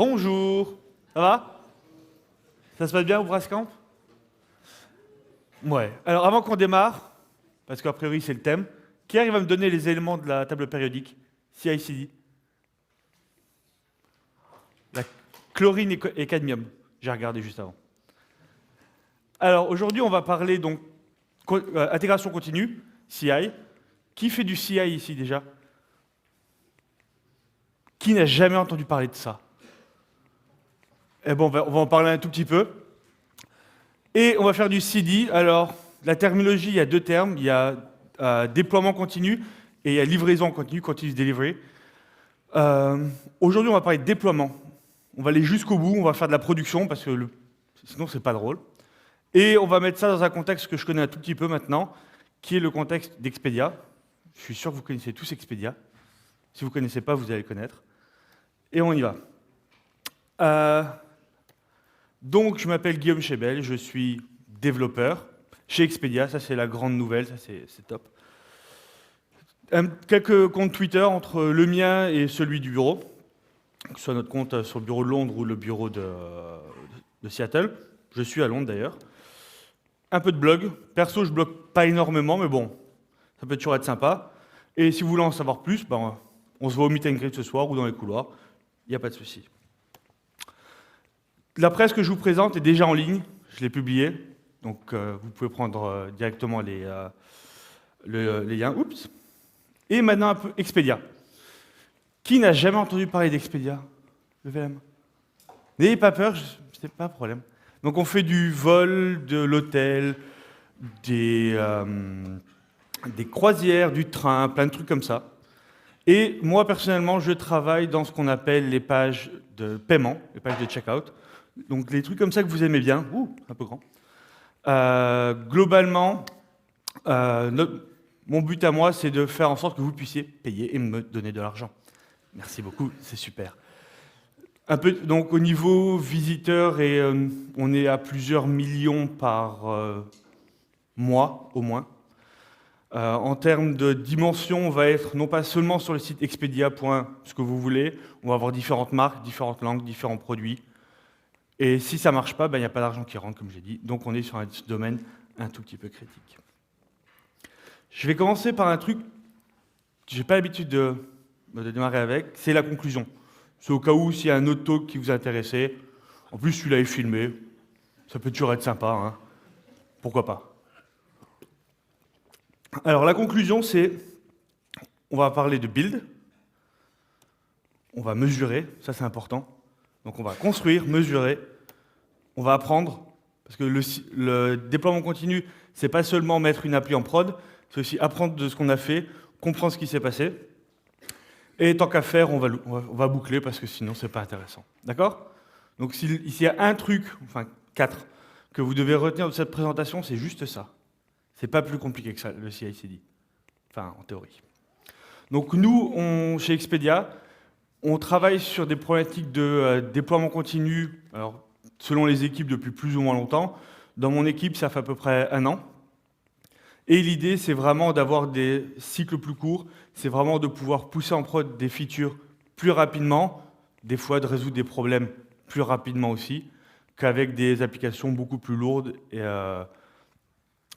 Bonjour, ça va? Ça se passe bien au Brascamp? Ouais. Alors avant qu'on démarre, parce qu'a priori c'est le thème, qui arrive à me donner les éléments de la table périodique? CI/CD. La chlorine et cadmium. J'ai regardé juste avant. Alors aujourd'hui on va parler donc intégration continue, CI. Qui fait du CI ici déjà? Qui n'a jamais entendu parler de ça? Eh bon, on va en parler un tout petit peu. Et on va faire du CD. Alors, la terminologie, il y a deux termes. Il y a déploiement continu et il y a livraison continue, continuous delivery. Aujourd'hui, on va parler de déploiement. On va aller jusqu'au bout, on va faire de la production, parce que sinon, c'est pas drôle. Et on va mettre ça dans un contexte que je connais un tout petit peu maintenant, qui est le contexte d'Expedia. Je suis sûr que vous connaissez tous Expedia. Si vous ne connaissez pas, vous allez le connaître. Et on y va. Donc, je m'appelle Guillaume Chébel, je suis développeur chez Expedia, ça c'est la grande nouvelle, ça c'est top. Quelques comptes Twitter entre le mien et celui du bureau, que ce soit notre compte sur le bureau de Londres ou le bureau de Seattle. Je suis à Londres d'ailleurs. Un peu de blog. Perso, je blogue pas énormément, mais bon, ça peut toujours être sympa. Et si vous voulez en savoir plus, ben, on se voit au meet and greet ce soir ou dans les couloirs, il n'y a pas de souci. La presse que je vous présente est déjà en ligne, je l'ai publiée, donc vous pouvez prendre directement les liens. Oups. Et maintenant un peu Expedia. Qui n'a jamais entendu parler d'Expedia? Levez la main. N'ayez pas peur, ce n'est pas un problème. Donc on fait du vol, de l'hôtel, des croisières, du train, plein de trucs comme ça. Et moi personnellement, je travaille dans ce qu'on appelle les pages de paiement, les pages de checkout. Donc les trucs comme ça que vous aimez bien, un peu grand. Globalement, mon but à moi, c'est de faire en sorte que vous puissiez payer et me donner de l'argent. Merci beaucoup, c'est super. Donc au niveau visiteurs, on est à plusieurs millions par mois au moins. En termes de dimension, on va être non pas seulement sur le site Expedia, ce que vous voulez, on va avoir différentes marques, différentes langues, différents produits. Et si ça ne marche pas, il n'y a pas d'argent qui rentre, comme j'ai dit. Donc on est sur un domaine un tout petit peu critique. Je vais commencer par un truc que je n'ai pas l'habitude de démarrer avec, c'est la conclusion. C'est au cas où s'il y a un autre talk qui vous intéressait. En plus, celui-là est filmé. Ça peut toujours être sympa, hein. Pourquoi pas. Alors la conclusion, c'est, on va parler de build, on va mesurer, ça c'est important. Donc on va construire, mesurer, on va apprendre, parce que le déploiement continu, c'est pas seulement mettre une appli en prod, c'est aussi apprendre de ce qu'on a fait, comprendre ce qui s'est passé. Et tant qu'à faire, on va boucler, parce que sinon c'est pas intéressant. D'accord? Donc s'il y a un truc, enfin 4, que vous devez retenir de cette présentation, c'est juste ça. C'est pas plus compliqué que ça, le CI/CD. Enfin, en théorie. Donc nous, chez Expedia, on travaille sur des problématiques de déploiement continu, alors, selon les équipes depuis plus ou moins longtemps. Dans mon équipe, ça fait à peu près 1 an. Et l'idée, c'est vraiment d'avoir des cycles plus courts, c'est vraiment de pouvoir pousser en prod des features plus rapidement, des fois de résoudre des problèmes plus rapidement aussi, qu'avec des applications beaucoup plus lourdes et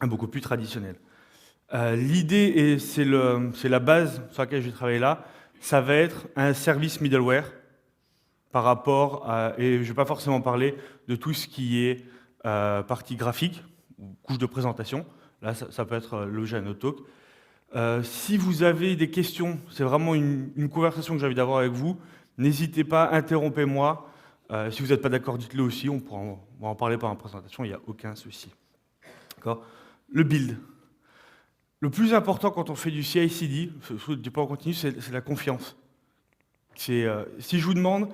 beaucoup plus traditionnelles. L'idée, et c'est la base sur laquelle je vais travailler là, ça va être un service middleware par rapport à, et je ne vais pas forcément parler de tout ce qui est partie graphique, ou couche de présentation, là ça peut être l'objet d'un autre talk. Si vous avez des questions, c'est vraiment une conversation que j'ai envie d'avoir avec vous, n'hésitez pas, interrompez-moi, si vous n'êtes pas d'accord, dites-le aussi, on va en parler pendant la présentation, il n'y a aucun souci. Le build. Le plus important quand on fait du CI/CD, du déploiement continu, c'est la confiance. Si je vous demande,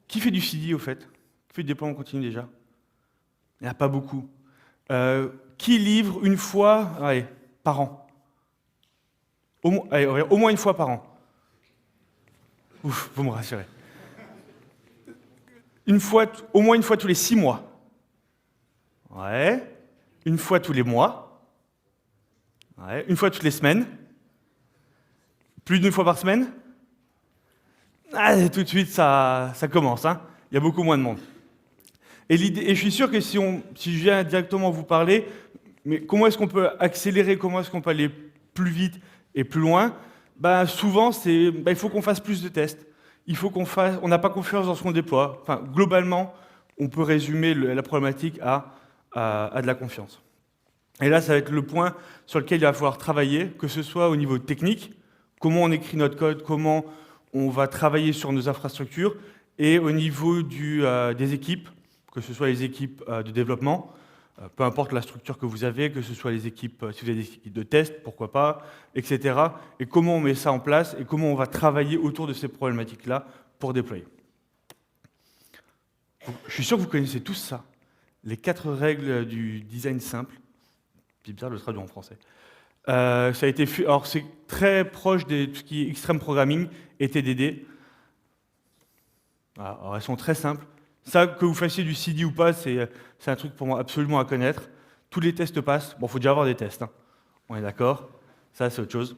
qui fait du CD au fait? Qui fait du déploiement continu déjà? Il n'y en a pas beaucoup. Qui livre une fois par an? Au moins une fois par an. Ouf, vous me rassurez. Au moins une fois tous les 6 mois. Ouais. Une fois tous les mois. Ouais. Une fois toutes les semaines. Plus d'une fois par semaine. Tout de suite, ça commence. Hein. il y a beaucoup moins de monde. Et je suis sûr que si je viens directement vous parler, mais comment est-ce qu'on peut accélérer, comment est-ce qu'on peut aller plus vite et plus loin, souvent, il faut qu'on fasse plus de tests. On n'a pas confiance dans ce qu'on déploie. Enfin, globalement, on peut résumer la problématique à de la confiance. Et là, ça va être le point sur lequel il va falloir travailler, que ce soit au niveau technique, comment on écrit notre code, comment on va travailler sur nos infrastructures, et au niveau des équipes, que ce soit les équipes de développement, peu importe la structure que vous avez, que ce soit les équipes, si vous avez des équipes de test, pourquoi pas, etc. Et comment on met ça en place et comment on va travailler autour de ces problématiques-là pour déployer. Je suis sûr que vous connaissez tous ça, les 4 règles du design simple. C'est bizarre de le traduire en français. Ça a été fait, alors c'est très proche de tout ce qui est extreme programming et TDD. Alors elles sont très simples. Ça, que vous fassiez du CD ou pas, c'est un truc pour moi absolument à connaître. Tous les tests passent. Bon, il faut déjà avoir des tests, hein. On est d'accord. Ça, c'est autre chose.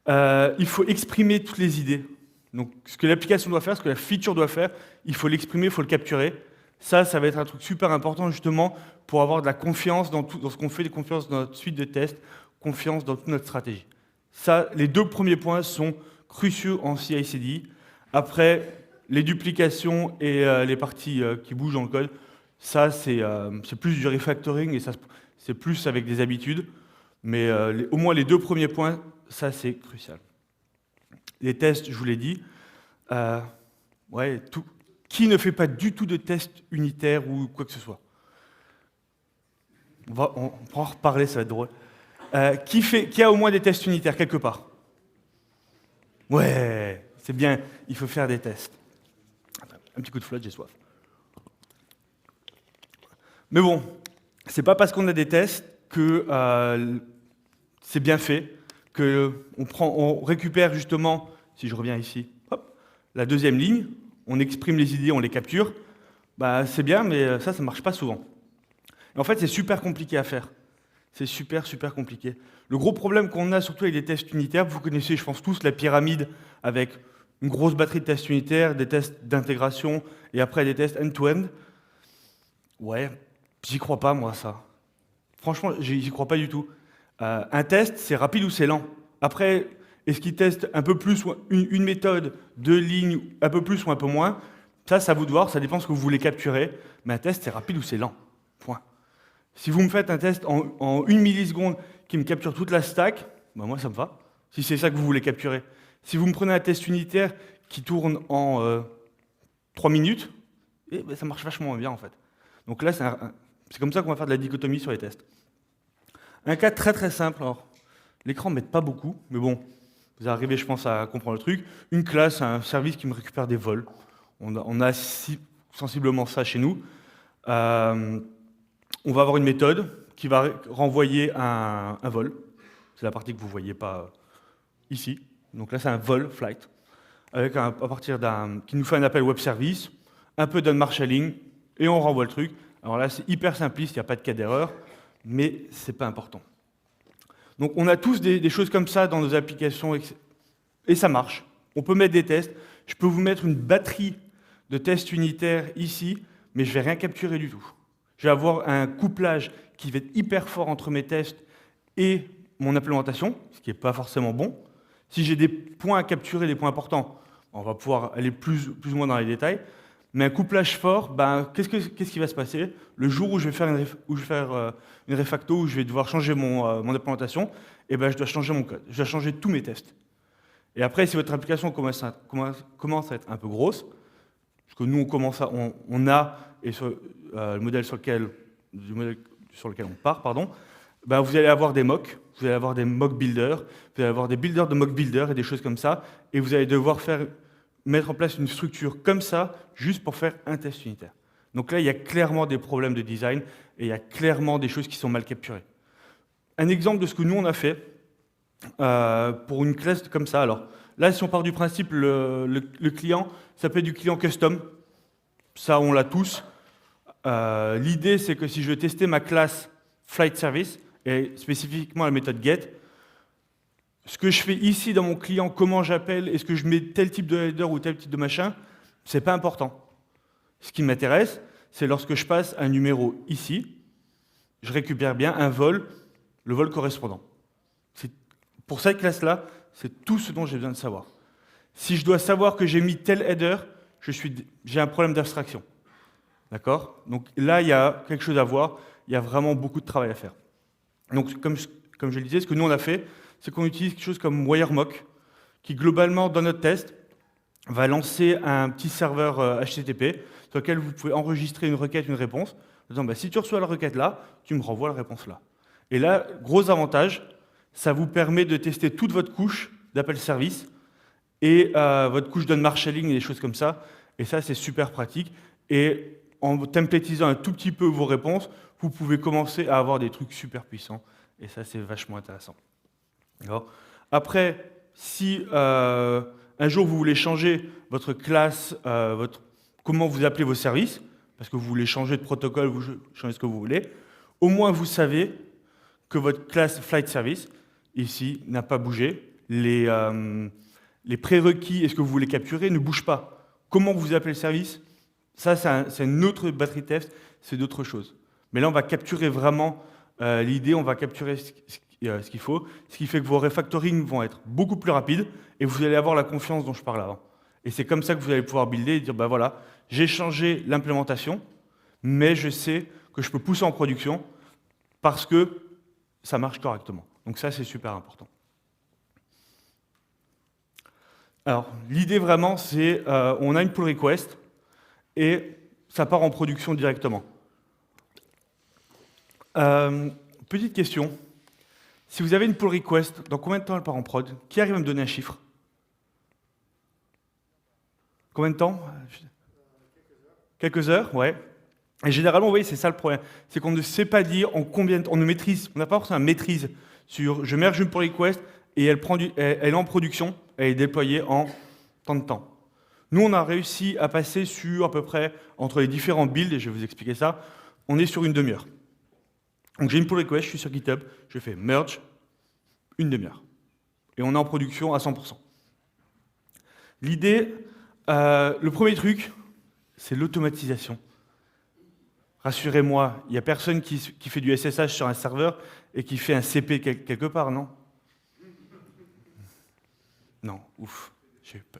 Il faut exprimer toutes les idées. Donc, ce que l'application doit faire, ce que la feature doit faire, il faut l'exprimer, il faut le capturer. Ça va être un truc super important, justement, pour avoir de la confiance dans ce qu'on fait, de confiance dans notre suite de tests, confiance dans toute notre stratégie. Ça, les 2 premiers points sont cruciaux en CI/CD. Après, les duplications et les parties qui bougent dans le code, ça, c'est plus du refactoring et c'est plus avec des habitudes. Mais au moins les 2 premiers points, ça, c'est crucial. Les tests, je vous l'ai dit. Qui ne fait pas du tout de tests unitaires ou quoi que ce soit? On pourra en reparler, ça va être drôle. Qui a au moins des tests unitaires quelque part? Ouais, c'est bien, il faut faire des tests. Un petit coup de flotte, j'ai soif. Mais bon, c'est pas parce qu'on a des tests que c'est bien fait, qu'on récupère justement, si je reviens ici, hop, la 2e ligne, on exprime les idées, on les capture. C'est bien, mais ça marche pas souvent. Et en fait, c'est super compliqué à faire. C'est super compliqué. Le gros problème qu'on a, surtout avec les tests unitaires, vous connaissez, je pense tous, la pyramide avec une grosse batterie de tests unitaires, des tests d'intégration et après des tests end-to-end. Ouais, j'y crois pas, moi, ça. Franchement, j'y crois pas du tout. Un test, c'est rapide ou c'est lent. Après, est-ce qu'il teste un peu plus, une méthode, 2 lignes, un peu plus ou un peu moins? Ça, c'est à vous de voir, ça dépend de ce que vous voulez capturer. Mais un test, c'est rapide ou c'est lent. Point. Si vous me faites un test en 1 milliseconde qui me capture toute la stack, moi, ça me va. Si c'est ça que vous voulez capturer. Si vous me prenez un test unitaire qui tourne en 3 minutes, ça marche vachement bien, en fait. Donc là, c'est comme ça qu'on va faire de la dichotomie sur les tests. Un cas très simple. Alors, l'écran ne m'aide pas beaucoup, mais bon, vous arrivez, je pense, à comprendre le truc. Une classe, un service qui me récupère des vols. On a sensiblement ça chez nous. On va avoir une méthode qui va renvoyer un vol. C'est la partie que vous ne voyez pas ici. Donc là, c'est un vol, flight, avec à partir qui nous fait un appel web service, un peu d'unmarshalling, et on renvoie le truc. Alors là, c'est hyper simpliste, il n'y a pas de cas d'erreur, mais ce n'est pas important. Donc on a tous des choses comme ça dans nos applications, et ça marche. On peut mettre des tests. Je peux vous mettre une batterie de tests unitaires ici, mais je ne vais rien capturer du tout. Je vais avoir un couplage qui va être hyper fort entre mes tests et mon implémentation, ce qui n'est pas forcément bon. Si j'ai des points à capturer, des points importants, on va pouvoir aller plus ou moins dans les détails. Mais un couplage fort, qu'est-ce qui va se passer? Le jour où je vais faire une refacto, où je vais devoir changer mon implémentation, je dois changer mon code. Je dois changer tous mes tests. Et après, si votre application commence à être un peu grosse, parce que nous, on a, et sur le modèle sur lequel on part, vous allez avoir des mocks, vous allez avoir des mock builders, vous allez avoir des builders de mock builders et des choses comme ça, et vous allez devoir mettre en place une structure comme ça, juste pour faire un test unitaire. Donc là, il y a clairement des problèmes de design, et il y a clairement des choses qui sont mal capturées. Un exemple de ce que nous, on a fait, pour une classe comme ça. Alors là, si on part du principe, le client, ça peut être du client custom, ça, on l'a tous. L'idée, c'est que si je veux tester ma classe flight service, et spécifiquement la méthode get, ce que je fais ici dans mon client, comment j'appelle, est-ce que je mets tel type de header ou tel type de machin, c'est pas important. Ce qui m'intéresse, c'est lorsque je passe un numéro ici, je récupère bien un vol, le vol correspondant. Pour cette classe-là, c'est tout ce dont j'ai besoin de savoir. Si je dois savoir que j'ai mis tel header, j'ai un problème d'abstraction. D'accord? Donc là, il y a quelque chose à voir, il y a vraiment beaucoup de travail à faire. Donc, comme je le disais, ce que nous on a fait, c'est qu'on utilise quelque chose comme WireMock, qui globalement, dans notre test, va lancer un petit serveur HTTP sur lequel vous pouvez enregistrer une requête, une réponse, en disant, si tu reçois la requête là, tu me renvoies la réponse là. Et là, gros avantage, ça vous permet de tester toute votre couche d'appel service et votre couche d'unmarshalling et des choses comme ça. Et ça, c'est super pratique. Et en templatisant un tout petit peu vos réponses, vous pouvez commencer à avoir des trucs super puissants. Et ça, c'est vachement intéressant. Après, si un jour vous voulez changer votre classe, comment vous appelez vos services, parce que vous voulez changer de protocole, vous changez ce que vous voulez, au moins vous savez que votre classe Flight Service, ici, n'a pas bougé. Les prérequis et ce que vous voulez capturer ne bougent pas. Comment vous appelez le service? Ça, c'est une autre batterie test, c'est d'autres choses. Mais là, on va capturer vraiment l'idée, on va capturer ce qu'il faut, ce qui fait que vos refactorings vont être beaucoup plus rapides et vous allez avoir la confiance dont je parlais avant. Et c'est comme ça que vous allez pouvoir builder et dire, voilà, j'ai changé l'implémentation, mais je sais que je peux pousser en production parce que ça marche correctement. Donc ça, c'est super important. Alors, l'idée vraiment, c'est on a une pull request et ça part en production directement. Petite question. Si vous avez une pull request, dans combien de temps elle part en prod? Qui arrive à me donner un chiffre? Combien de temps? Quelques heures, ouais. Et généralement, vous voyez, c'est ça le problème. C'est qu'on ne sait pas dire en combien de temps. On n'a pas forcément une maîtrise sur je merge une pull request et elle est en production, elle est déployée en tant de temps. Nous, on a réussi à passer sur à peu près, entre les différents builds, et je vais vous expliquer ça, on est sur une demi-heure. Donc j'ai une pull request, je suis sur GitHub, je fais merge, une demi-heure. Et on est en production à 100%. L'idée, le premier truc, c'est l'automatisation. Rassurez-moi, il n'y a personne qui fait du SSH sur un serveur et qui fait un CP quelque part, non? Non, ouf,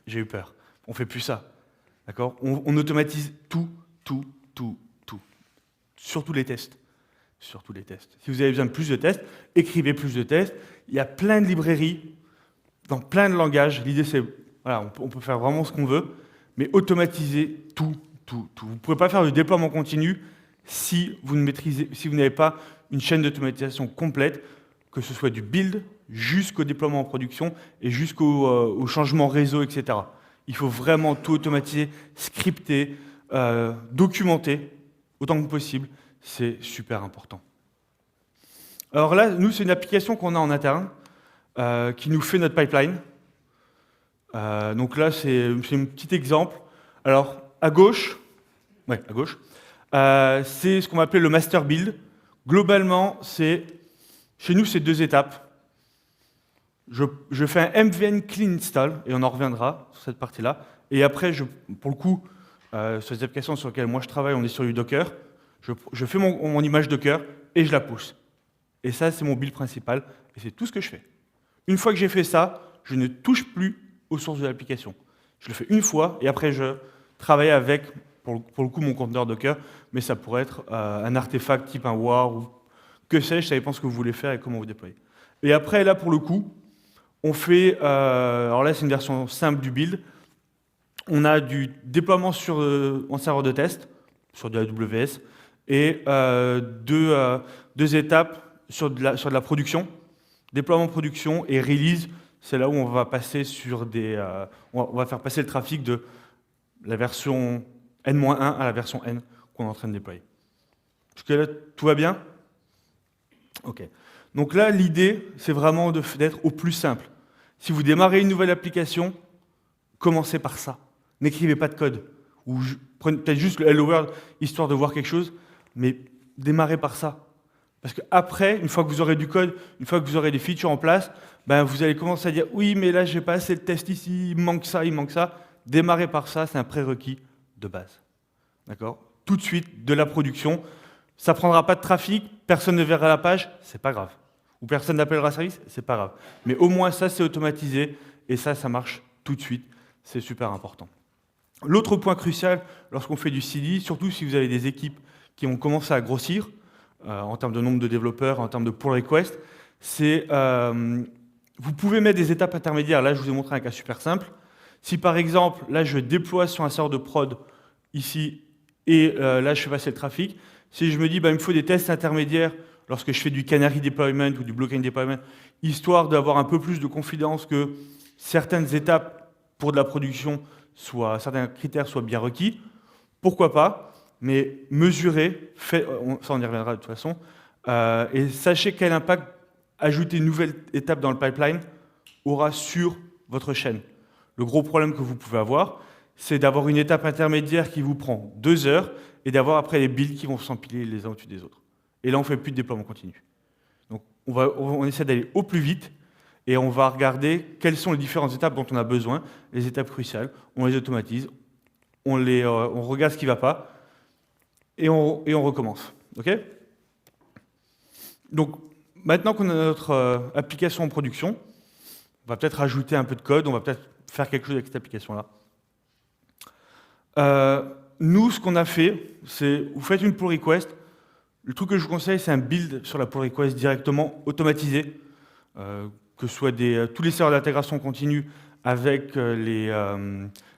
j'ai eu peur. On ne fait plus ça. D'accord? On automatise tout. Surtout les tests. Surtout les tests. Si vous avez besoin de plus de tests, écrivez plus de tests. Il y a plein de librairies, dans plein de langages. L'idée, c'est, voilà, on peut faire vraiment ce qu'on veut, mais automatiser tout. Vous ne pouvez pas faire du déploiement continu si vous n'avez pas une chaîne d'automatisation complète, que ce soit du build jusqu'au déploiement en production et jusqu'au changement réseau, etc. Il faut vraiment tout automatiser, scripter, documenter autant que possible. C'est super important. Alors là, nous, c'est une application qu'on a en interne qui nous fait notre pipeline. Donc là, c'est un petit exemple. Alors, à gauche, c'est ce qu'on va appeler le master build. Globalement, chez nous, c'est 2 étapes. Je fais un MVN clean install, et on en reviendra sur cette partie-là. Et après, pour le coup, sur les applications sur lesquelles moi je travaille, on est sur du Docker. Je fais mon image Docker et je la pousse. Et ça, c'est mon build principal, et c'est tout ce que je fais. Une fois que j'ai fait ça, je ne touche plus aux sources de l'application. Je le fais une fois, et après, je travaille avec, pour le coup, mon conteneur Docker, mais ça pourrait être un artefact type un war, ou que sais-je, ça dépend ce que vous voulez faire et comment vous déployez. Et après, là, pour le coup, on fait, alors là, c'est une version simple du build. On a du déploiement en serveur de test, sur de la AWS, et 2 étapes sur de la production. Déploiement production et release, c'est là où on va passer sur on va faire passer le trafic de la version N-1 à la version N qu'on est en train de déployer. Jusque-là, tout va bien? OK. Donc là, l'idée, c'est vraiment d'être au plus simple. Si vous démarrez une nouvelle application, commencez par ça. N'écrivez pas de code. Ou prenez peut-être juste le Hello World, histoire de voir quelque chose, mais démarrez par ça. Parce qu'après, une fois que vous aurez du code, une fois que vous aurez des features en place, vous allez commencer à dire « Oui, mais là, j'ai pas assez de tests ici, il manque ça. » Démarrez par ça, c'est un prérequis de base. D'accord? Tout de suite, de la production. Ça ne prendra pas de trafic, personne ne verra la page, c'est pas grave. Ou personne n'appellera service, c'est pas grave. Mais au moins ça, c'est automatisé, et ça marche tout de suite. C'est super important. L'autre point crucial, lorsqu'on fait du CDI, surtout si vous avez des équipes qui ont commencé à grossir, en termes de nombre de développeurs, en termes de pull request, c'est vous pouvez mettre des étapes intermédiaires. Là, je vous ai montré un cas super simple. Si par exemple, là, je déploie sur un serveur de prod ici, et là, je fais passer le trafic, si je me dis, il me faut des tests intermédiaires lorsque je fais du canary deployment ou du blockchain deployment, histoire d'avoir un peu plus de confidence que certaines étapes pour de la production, certains critères soient bien requis, pourquoi pas, mais mesurez, ça on y reviendra de toute façon, et sachez quel impact ajouter une nouvelle étape dans le pipeline aura sur votre chaîne. Le gros problème que vous pouvez avoir, c'est d'avoir une étape intermédiaire qui vous prend 2 heures et d'avoir après les builds qui vont s'empiler les uns au-dessus des autres. Et là, on ne fait plus de déploiement continu. Donc, on essaie d'aller au plus vite et on va regarder quelles sont les différentes étapes dont on a besoin, les étapes cruciales, on les automatise, on regarde ce qui ne va pas et on recommence. OK ? Donc, maintenant qu'on a notre application en production, on va peut-être rajouter un peu de code, on va peut-être faire quelque chose avec cette application-là. Nous, ce qu'on a fait, c'est vous faites une pull request. Le truc que je vous conseille, c'est un build sur la pull request directement automatisé, que ce soit tous les serveurs d'intégration continue avec les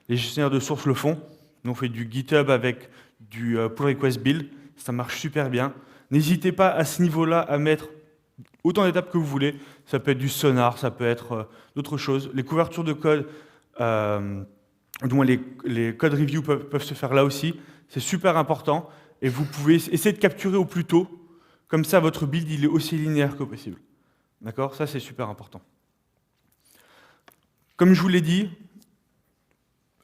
gestionnaires de sources le font. Nous, on fait du GitHub avec du pull request build. Ça marche super bien. N'hésitez pas à ce niveau-là à mettre autant d'étapes que vous voulez. Ça peut être du sonar, ça peut être d'autres choses. Les couvertures de code, du moins les code reviews peuvent se faire là aussi. C'est super important. Et vous pouvez essayer de capturer au plus tôt. Comme ça, votre build il est aussi linéaire que possible. D'accord? Ça, c'est super important. Comme je vous l'ai dit,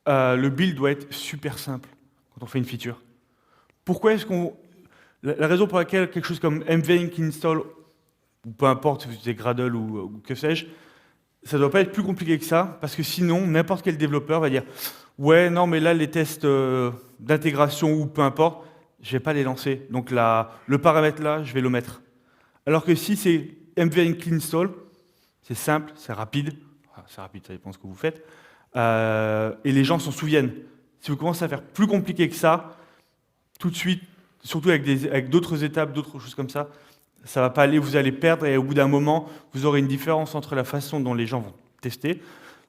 le build doit être super simple quand on fait une feature. Pourquoi est-ce qu'on... La raison pour laquelle quelque chose comme mvenc install, ou peu importe si vous utilisez Gradle ou que sais-je, ça ne doit pas être plus compliqué que ça, parce que sinon, n'importe quel développeur va dire « Ouais, non, mais là, les tests d'intégration ou peu importe, je ne vais pas les lancer. Donc le paramètre là, je vais le mettre. » Alors que si c'est mvenc install, c'est simple, c'est rapide. C'est rapide, ça dépend de ce que vous faites. Et les gens s'en souviennent. Si vous commencez à faire plus compliqué que ça, tout de suite, surtout avec d'autres étapes, d'autres choses comme ça ne va pas aller, vous allez perdre, et au bout d'un moment, vous aurez une différence entre la façon dont les gens vont tester,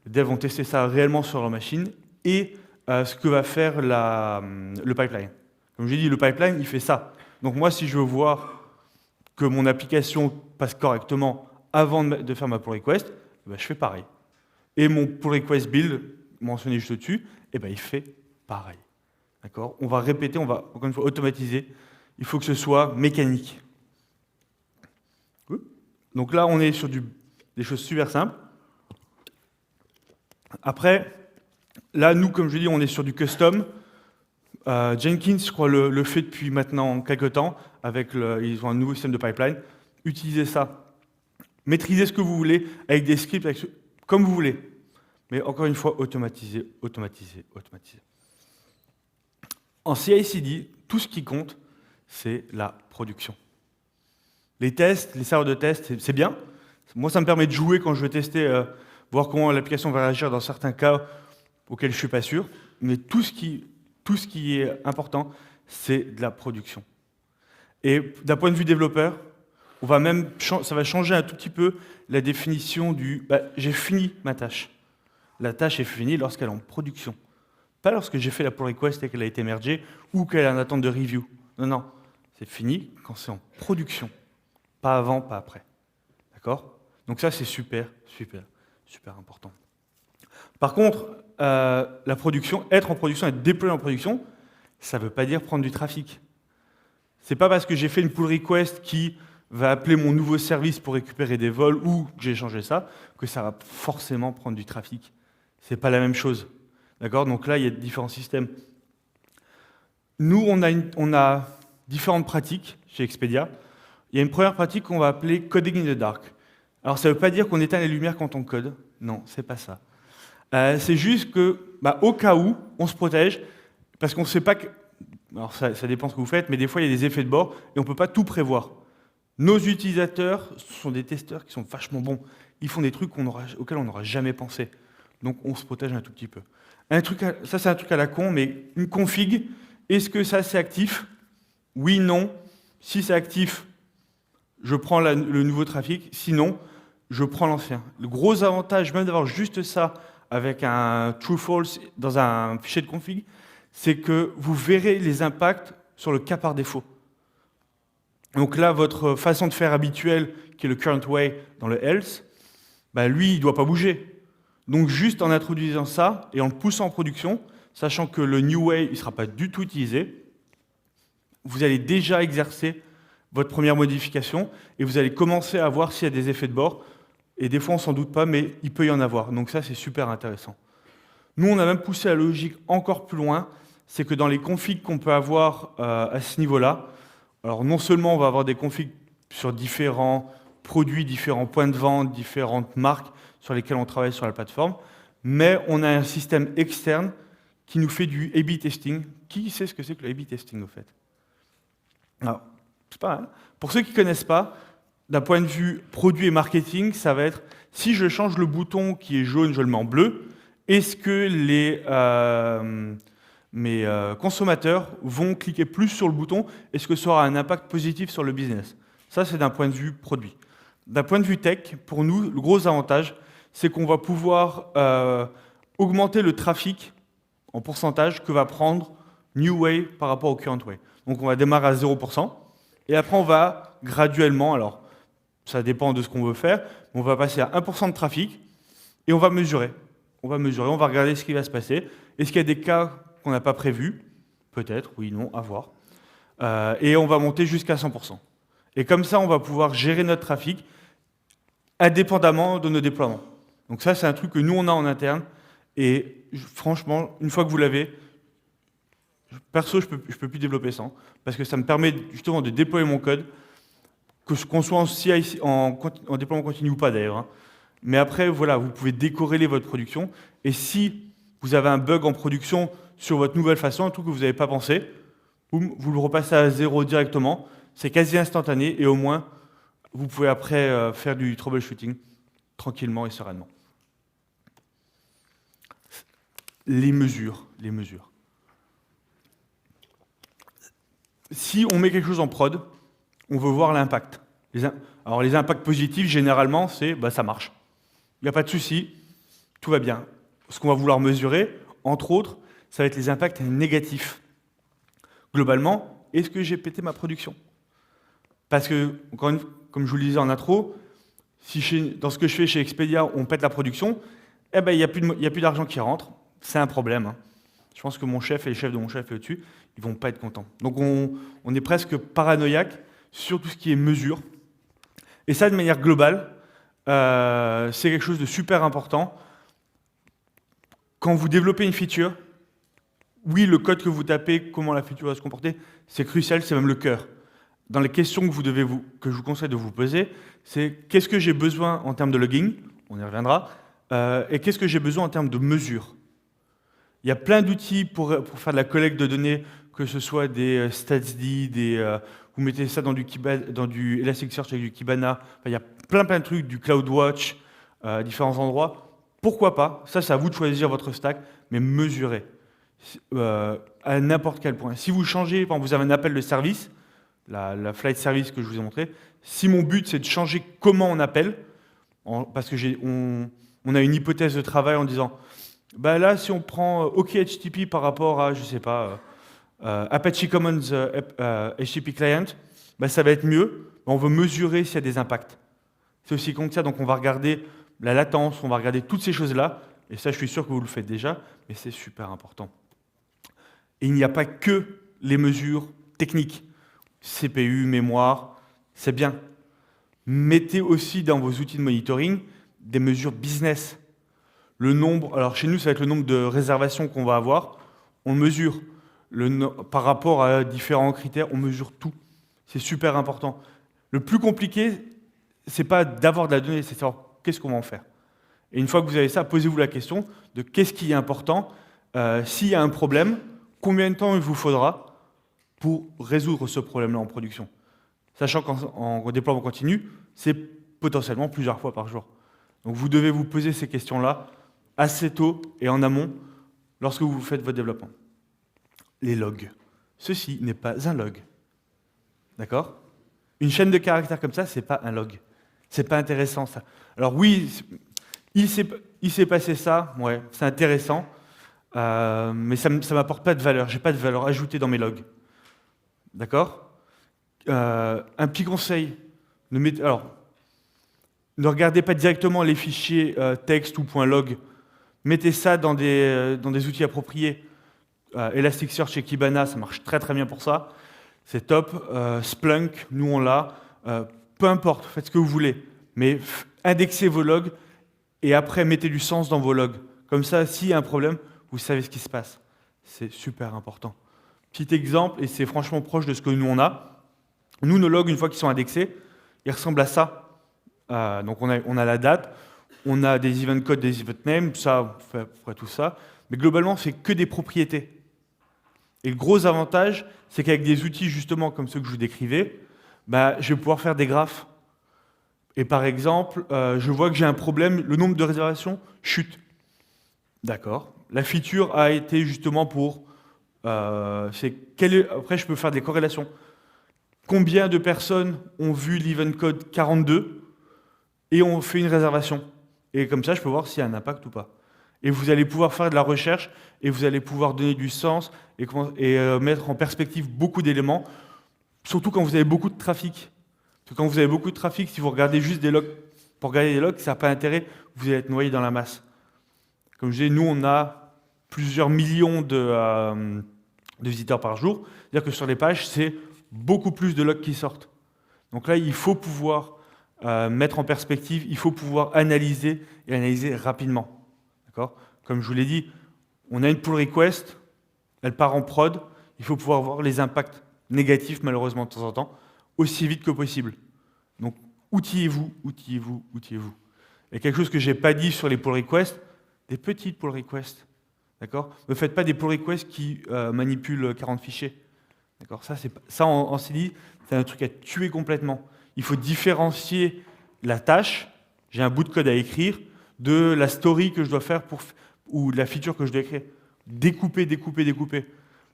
les devs vont tester ça réellement sur leur machine, et ce que va faire le pipeline. Comme j'ai dit, le pipeline, il fait ça. Donc moi, si je veux voir que mon application passe correctement avant de faire ma pull request, je fais pareil. Et mon pull request build, mentionné juste au-dessus, il fait pareil. D'accord ? On va répéter, on va encore une fois automatiser. Il faut que ce soit mécanique. Donc là, on est sur des choses super simples. Après, là, nous, comme je dis, on est sur du custom. Jenkins, je crois, le fait depuis maintenant quelques temps. Ils ont un nouveau système de pipeline. Utilisez ça. Maîtrisez ce que vous voulez avec des scripts, comme vous voulez. Mais encore une fois, automatisez, automatisez, automatisez. En CI/CD, tout ce qui compte, c'est la production. Les tests, les serveurs de tests, c'est bien. Moi, ça me permet de jouer quand je veux tester, voir comment l'application va réagir dans certains cas auxquels je ne suis pas sûr. Mais tout ce qui est important, c'est de la production. Et d'un point de vue développeur, ça va changer un tout petit peu la définition du « j'ai fini ma tâche ». La tâche est finie lorsqu'elle est en production. Pas lorsque j'ai fait la pull request et qu'elle a été mergée ou qu'elle est en attente de review. Non, non, c'est fini quand c'est en production. Pas avant, pas après. D'accord ? Donc ça, c'est super, super, super important. Par contre, la production, être en production, être déployé en production, ça ne veut pas dire prendre du trafic. C'est pas parce que j'ai fait une pull request qui va appeler mon nouveau service pour récupérer des vols ou que j'ai changé ça, que ça va forcément prendre du trafic. C'est pas la même chose. D'accord ? Donc là, il y a différents systèmes. Nous, on a différentes pratiques chez Expedia. Il y a une première pratique qu'on va appeler coding in the dark. Alors, ça ne veut pas dire qu'on éteint les lumières quand on code. Non, c'est pas ça. C'est juste que, au cas où, on se protège, parce qu'on ne sait pas que... Alors ça dépend ce que vous faites, mais des fois il y a des effets de bord et on ne peut pas tout prévoir. Nos utilisateurs sont des testeurs qui sont vachement bons. Ils font des trucs auxquels on n'aura jamais pensé. Donc on se protège un tout petit peu. Ça c'est un truc à la con, mais une config, est-ce que ça c'est actif? Oui, non. Si c'est actif, je prends le nouveau trafic. Sinon, je prends l'ancien. Le gros avantage même d'avoir juste ça avec un true-false dans un fichier de config, c'est que vous verrez les impacts sur le cas par défaut. Donc là, votre façon de faire habituelle, qui est le current way dans le else, lui, il ne doit pas bouger. Donc juste en introduisant ça et en le poussant en production, sachant que le new way ne sera pas du tout utilisé, vous allez déjà exercer votre première modification et vous allez commencer à voir s'il y a des effets de bord. Et des fois, on ne s'en doute pas, mais il peut y en avoir. Donc ça, c'est super intéressant. Nous, on a même poussé la logique encore plus loin. C'est que dans les configs qu'on peut avoir à ce niveau-là, alors non seulement on va avoir des configs sur différents produits, différents points de vente, différentes marques sur lesquelles on travaille sur la plateforme, mais on a un système externe qui nous fait du A/B testing. Qui sait ce que c'est que le A/B testing, au fait? Alors, c'est pas mal. Pour ceux qui ne connaissent pas, d'un point de vue produit et marketing, ça va être, si je change le bouton qui est jaune, je le mets en bleu, est-ce que mes consommateurs vont cliquer plus sur le bouton? Est-ce que ça aura un impact positif sur le business? Ça, c'est d'un point de vue produit. D'un point de vue tech, pour nous, le gros avantage, c'est qu'on va pouvoir augmenter le trafic en pourcentage que va prendre New Way par rapport au Current Way. Donc on va démarrer à 0%, et après on va graduellement, alors ça dépend de ce qu'on veut faire, on va passer à 1% de trafic, et on va mesurer. On va regarder ce qui va se passer. Est-ce qu'il y a des cas qu'on n'a pas prévus? Peut-être, oui, non, à voir. Et on va monter jusqu'à 100%. Et comme ça, on va pouvoir gérer notre trafic indépendamment de nos déploiements. Donc ça, c'est un truc que nous, on a en interne. Et franchement, une fois que vous l'avez, perso, je peux plus développer sans, parce que ça me permet justement de déployer mon code, qu'on soit en déploiement continu ou pas d'ailleurs. Hein. Mais après, voilà, vous pouvez décorréler votre production. Et si vous avez un bug en production sur votre nouvelle façon, un truc que vous n'avez pas pensé, vous le repassez à 0 directement. C'est quasi instantané et au moins, vous pouvez après faire du troubleshooting tranquillement et sereinement. Les mesures. Si on met quelque chose en prod, on veut voir l'impact. Alors les impacts positifs, généralement, c'est ça marche. Il n'y a pas de souci, tout va bien. Ce qu'on va vouloir mesurer, entre autres, ça va être les impacts négatifs. Globalement, est-ce que j'ai pété ma production? Parce que, comme je vous le disais en intro, si dans ce que je fais chez Expedia, on pète la production, il n'y a plus d'argent qui rentre. C'est un problème. Hein. Je pense que mon chef et les chefs de mon chef au-dessus, ils ne vont pas être contents. Donc on est presque paranoïaque sur tout ce qui est mesure. Et ça, de manière globale, c'est quelque chose de super important. Quand vous développez une feature, oui, le code que vous tapez, comment la feature va se comporter, c'est crucial, c'est même le cœur. Dans les questions que je vous conseille de vous poser, c'est qu'est-ce que j'ai besoin en termes de logging, on y reviendra, et qu'est-ce que j'ai besoin en termes de mesure. Il y a plein d'outils pour faire de la collecte de données, que ce soit des StatsD, vous mettez ça dans du Elasticsearch avec du Kibana, il y a plein de trucs, du CloudWatch, différents endroits. Pourquoi pas? Ça, c'est à vous de choisir votre stack, mais mesurez à n'importe quel point. Si vous changez, par exemple, vous avez un appel de service, la flight service que je vous ai montré, si mon but c'est de changer comment on appelle, parce que on a une hypothèse de travail en disant, là si on prend OKHTTP par rapport à, je sais pas, Apache Commons HTTP Client, ça va être mieux, on veut mesurer s'il y a des impacts. C'est aussi con que ça, donc on va regarder la latence, on va regarder toutes ces choses-là, et ça je suis sûr que vous le faites déjà, mais c'est super important. Et il n'y a pas que les mesures techniques. CPU, mémoire, c'est bien. Mettez aussi dans vos outils de monitoring des mesures business. Le nombre, alors chez nous, ça va être le nombre de réservations qu'on va avoir. On mesure. Par rapport à différents critères, on mesure tout. C'est super important. Le plus compliqué, c'est pas d'avoir de la donnée, c'est de savoir qu'est-ce qu'on va en faire. Et une fois que vous avez ça, posez-vous la question de qu'est-ce qui est important. S'il y a un problème, combien de temps il vous faudra pour résoudre ce problème-là en production. Sachant qu'en déploiement continu, c'est potentiellement plusieurs fois par jour. Donc vous devez vous poser ces questions-là assez tôt et en amont lorsque vous faites votre développement. Les logs. Ceci n'est pas un log. D'accord? Une chaîne de caractères comme ça, c'est pas un log. C'est pas intéressant, ça. Alors oui, il s'est passé ça, ouais, c'est intéressant, mais ça ne m'apporte pas de valeur. J'ai pas de valeur ajoutée dans mes logs. D'accord? Un petit conseil, ne regardez pas directement les fichiers texte ou .log. Mettez ça dans des outils appropriés. Elasticsearch et Kibana, ça marche très très bien pour ça. C'est top. Splunk, nous on l'a. Peu importe, faites ce que vous voulez. Mais indexez vos logs et après mettez du sens dans vos logs. Comme ça, s'il y a un problème, vous savez ce qui se passe. C'est super important. Petit exemple, et c'est franchement proche de ce que nous on a. Nous, nos logs, une fois qu'ils sont indexés, ils ressemblent à ça. Donc on a la date, on a des event codes, des event names, ça, on fait tout ça. Mais globalement, c'est que des propriétés. Et le gros avantage, c'est qu'avec des outils justement comme ceux que je vous décrivais, je vais pouvoir faire des graphes. Et par exemple, je vois que j'ai un problème, le nombre de réservations chute. D'accord. La feature a été justement pour... après, je peux faire des corrélations. Combien de personnes ont vu l'event code 42 et ont fait une réservation? Et comme ça, je peux voir s'il y a un impact ou pas. Et vous allez pouvoir faire de la recherche et vous allez pouvoir donner du sens et mettre en perspective beaucoup d'éléments, surtout quand vous avez beaucoup de trafic. Parce que quand vous avez beaucoup de trafic, si vous regardez juste des logs, pour regarder des logs, ça n'a pas d'intérêt, vous allez être noyé dans la masse. Comme je disais, nous, on a plusieurs millions de visiteurs par jour. C'est-à-dire que sur les pages, c'est beaucoup plus de logs qui sortent. Donc là, il faut pouvoir mettre en perspective, il faut pouvoir analyser et analyser rapidement. Comme je vous l'ai dit, on a une pull request, elle part en prod, il faut pouvoir voir les impacts négatifs, malheureusement, de temps en temps, aussi vite que possible. Donc, outillez-vous, outillez-vous, outillez-vous. Et quelque chose que je n'ai pas dit sur les pull requests, des petites pull requests. D'accord? Ne faites pas des pull requests qui manipulent 40 fichiers. D'accord? Ça, en CDI, c'est un truc à tuer complètement. Il faut différencier la tâche, j'ai un bout de code à écrire, de la story que je dois faire ou de la feature que je dois écrire. Découper, découper, découper.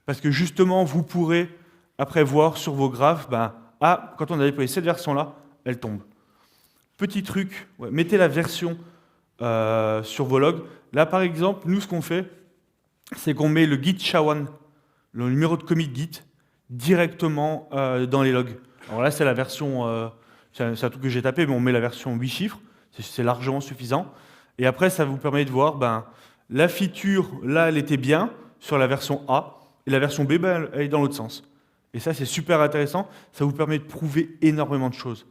Parce que justement, vous pourrez après voir sur vos graphes, quand on a déployé cette version-là, elle tombe. Petit truc, mettez la version sur vos logs. Là, par exemple, nous, ce qu'on fait, c'est qu'on met le git SHA-1, le numéro de commit git, directement dans les logs. Alors là, c'est la version, c'est un truc que j'ai tapé, mais on met la version 8 chiffres, c'est largement suffisant. Et après, ça vous permet de voir, la feature, là, elle était bien sur la version A, et la version B, elle est dans l'autre sens. Et ça, c'est super intéressant, ça vous permet de prouver énormément de choses.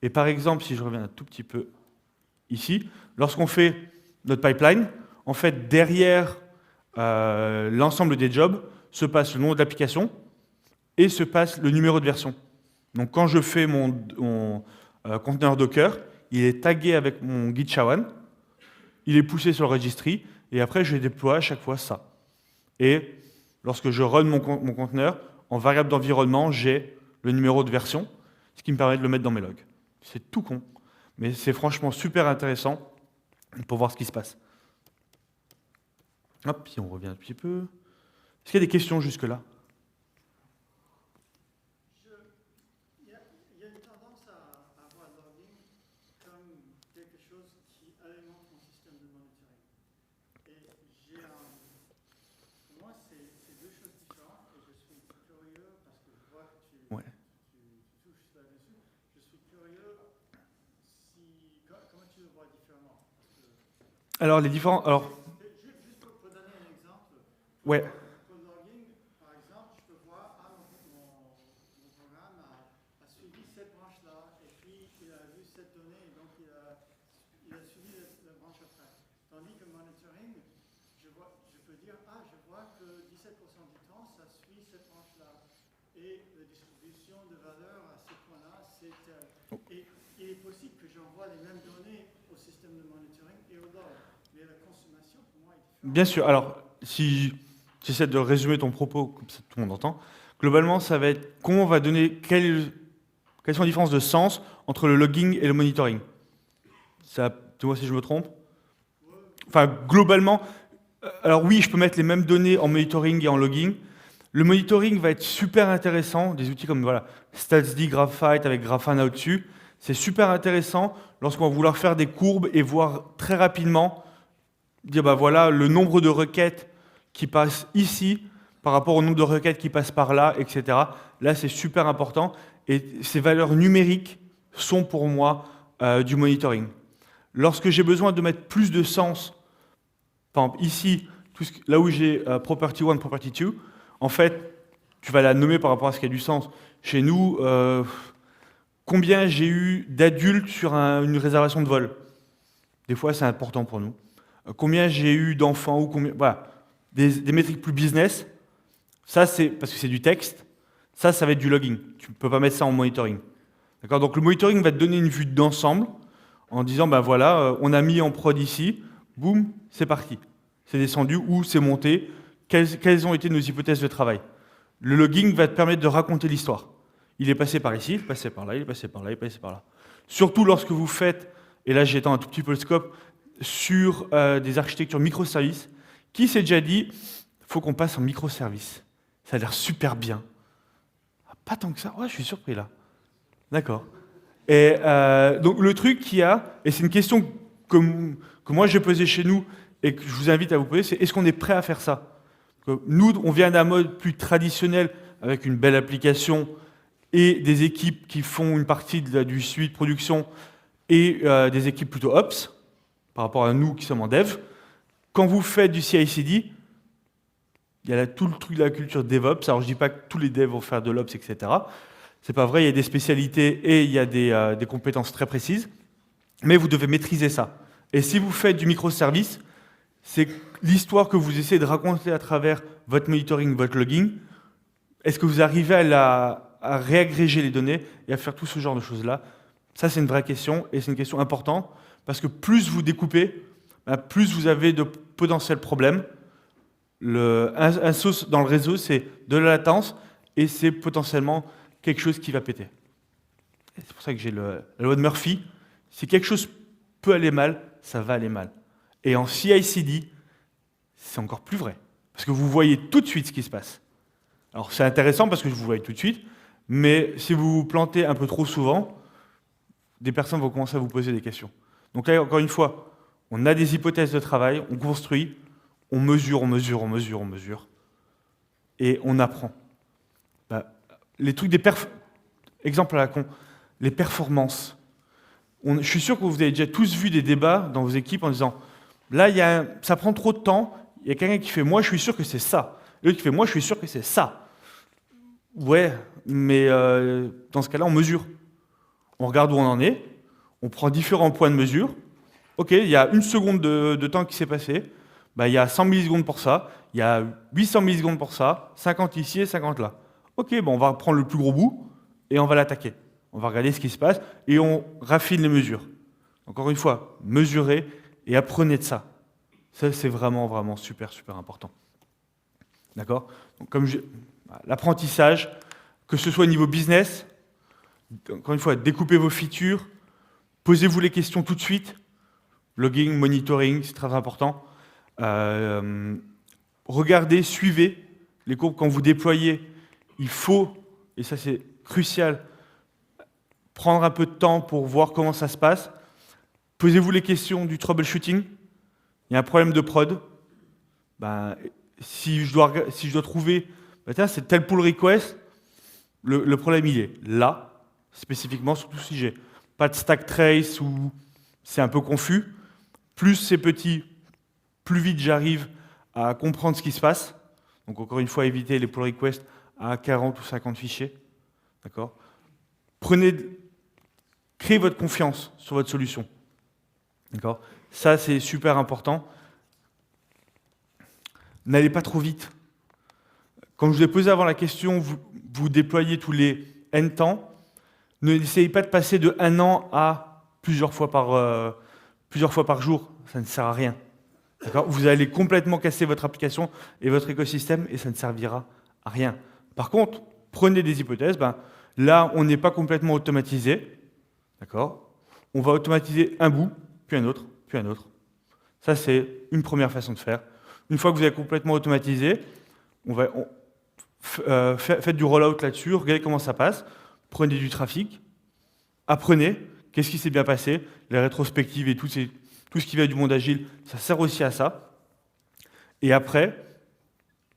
Et par exemple, si je reviens un tout petit peu ici, lorsqu'on fait notre pipeline, en fait, derrière l'ensemble des jobs, se passe le nom de l'application et se passe le numéro de version. Donc quand je fais mon conteneur Docker, il est tagué avec mon git SHA-1, il est poussé sur le registry, et après je déploie à chaque fois ça. Et lorsque je run mon conteneur, en variable d'environnement, j'ai le numéro de version, ce qui me permet de le mettre dans mes logs. C'est tout con, mais c'est franchement super intéressant pour voir ce qui se passe. Hop, si on revient un petit peu. Est-ce qu'il y a des questions jusque-là? Il y a une tendance à voir le logging comme quelque chose qui alimente mon système de monitoring. Et pour moi, c'est deux choses différentes et je suis curieux parce que je vois que tu touches là-dessus. Je suis curieux comment tu le vois différemment. Alors, les différents... Juste pour donner un exemple. Ouais. Pour le logging, par exemple, je peux voir mon programme a suivi cette branche-là et puis il a vu cette donnée et donc il a suivi la branche après. Tandis que monitoring, je peux dire je vois que 17% du temps ça suit cette branche-là et la distribution de valeur à ce point-là c'est tel. Et il est possible que j'envoie les mêmes données au système de monitoring et au log, mais la consommation pour moi est différente. Bien sûr. Alors, si j'essaie de résumer ton propos, comme ça tout le monde entend, Globalement, ça va être comment on va donner, quelles sont les différences de sens entre le logging et le monitoring. Ça, tu vois si je me trompe? Enfin, globalement, alors oui, je peux mettre les mêmes données en monitoring et en logging. Le monitoring va être super intéressant, des outils comme voilà, StatsD, Graphite avec Grafana au-dessus. C'est super intéressant lorsqu'on va vouloir faire des courbes et voir très rapidement, dire bah voilà, le nombre de requêtes qui passent ici par rapport au nombre de requêtes qui passent par là, etc. Là, c'est super important. Et ces valeurs numériques sont pour moi du monitoring. Lorsque j'ai besoin de mettre plus de sens, par exemple ici, là où j'ai property 1, property 2, en fait, tu vas la nommer par rapport à ce qui a du sens. Chez nous, combien j'ai eu d'adultes sur une réservation de vol? Des fois, c'est important pour nous. Combien j'ai eu d'enfants ou combien, voilà, des métriques plus business. Ça, c'est parce que c'est du texte. Ça va être du logging. Tu ne peux pas mettre ça en monitoring. D'accord? Donc le monitoring va te donner une vue d'ensemble en disant, ben voilà, on a mis en prod ici, boum, c'est parti. C'est descendu ou c'est monté. Quelles ont été nos hypothèses de travail? Le logging va te permettre de raconter l'histoire. Il est passé par ici, il est passé par là, il est passé par là, il est passé par là. Surtout lorsque vous faites, et là j'étends un tout petit peu le scope, sur des architectures microservices, qui s'est déjà dit, il faut qu'on passe en microservices. Ça a l'air super bien. Ah, pas tant que ça. Ouais, je suis surpris là. D'accord. Et donc le truc qu'il y a, et c'est une question que moi j'ai posée chez nous et que je vous invite à vous poser, c'est est-ce qu'on est prêt à faire ça? Nous, on vient d'un mode plus traditionnel avec une belle application et des équipes qui font une partie du suivi de production et des équipes plutôt ops par rapport à nous qui sommes en dev. Quand vous faites du CI/CD, il y a là tout le truc de la culture DevOps. Alors je ne dis pas que tous les devs vont faire de l'Ops, etc. C'est pas vrai, il y a des spécialités et il y a des compétences très précises. Mais vous devez maîtriser ça. Et si vous faites du microservice, c'est l'histoire que vous essayez de raconter à travers votre monitoring, votre logging. Est-ce que vous arrivez à réagréger les données et à faire tout ce genre de choses-là? Ça, c'est une vraie question et c'est une question importante parce que plus vous découpez, plus vous avez de potentiels problèmes. Un sauce dans le réseau, c'est de la latence et c'est potentiellement quelque chose qui va péter. Et c'est pour ça que j'ai la loi de Murphy. Si quelque chose peut aller mal, ça va aller mal. Et en CI/CD, c'est encore plus vrai. Parce que vous voyez tout de suite ce qui se passe. Alors c'est intéressant parce que vous voyez tout de suite, mais si vous vous plantez un peu trop souvent, des personnes vont commencer à vous poser des questions. Donc là, encore une fois, on a des hypothèses de travail, on construit, on mesure, et on apprend. Les trucs exemple à la con, les performances. Je suis sûr que vous avez déjà tous vu des débats dans vos équipes en disant là, ça prend trop de temps, il y a quelqu'un qui fait moi je suis sûr que c'est ça, l'autre qui fait moi je suis sûr que c'est ça. Ouais, mais dans ce cas-là, on mesure. On regarde où on en est, on prend différents points de mesure. Ok, il y a une seconde de temps qui s'est passé, il y a 100 millisecondes pour ça, il y a 800 millisecondes pour ça, 50 ici et 50 là. Ok, on va prendre le plus gros bout et on va l'attaquer. On va regarder ce qui se passe et on raffine les mesures. Encore une fois, mesurez et apprenez de ça. Ça, c'est vraiment, vraiment super, super important. D'accord? Donc, l'apprentissage, que ce soit au niveau business, encore une fois, découpez vos features, posez-vous les questions tout de suite. Logging, monitoring, c'est très important. Regardez, suivez les courbes quand vous déployez. Il faut, et ça c'est crucial, prendre un peu de temps pour voir comment ça se passe. Posez-vous les questions du troubleshooting. Il y a un problème de prod. Si je dois trouver, c'est tel pull request, le problème il est là, spécifiquement, surtout si j'ai pas de stack trace ou c'est un peu confus. Plus c'est petit, plus vite j'arrive à comprendre ce qui se passe. Donc encore une fois, évitez les pull requests à 40 ou 50 fichiers. D'accord? Créez votre confiance sur votre solution. D'accord? Ça, c'est super important. N'allez pas trop vite. Comme je vous ai posé avant la question, vous déployez tous les N temps. N'essayez pas de passer de 1 an à plusieurs fois par jour. Ça ne sert à rien. Vous allez complètement casser votre application et votre écosystème et ça ne servira à rien. Par contre, prenez des hypothèses. Là, on n'est pas complètement automatisé. D'accord? On va automatiser un bout, puis un autre, puis un autre. Ça, c'est une première façon de faire. Une fois que vous avez complètement automatisé, faites du rollout là-dessus, regardez comment ça passe, prenez du trafic, apprenez qu'est-ce qui s'est bien passé, les rétrospectives et tout ce qui vient du monde agile, ça sert aussi à ça. Et après,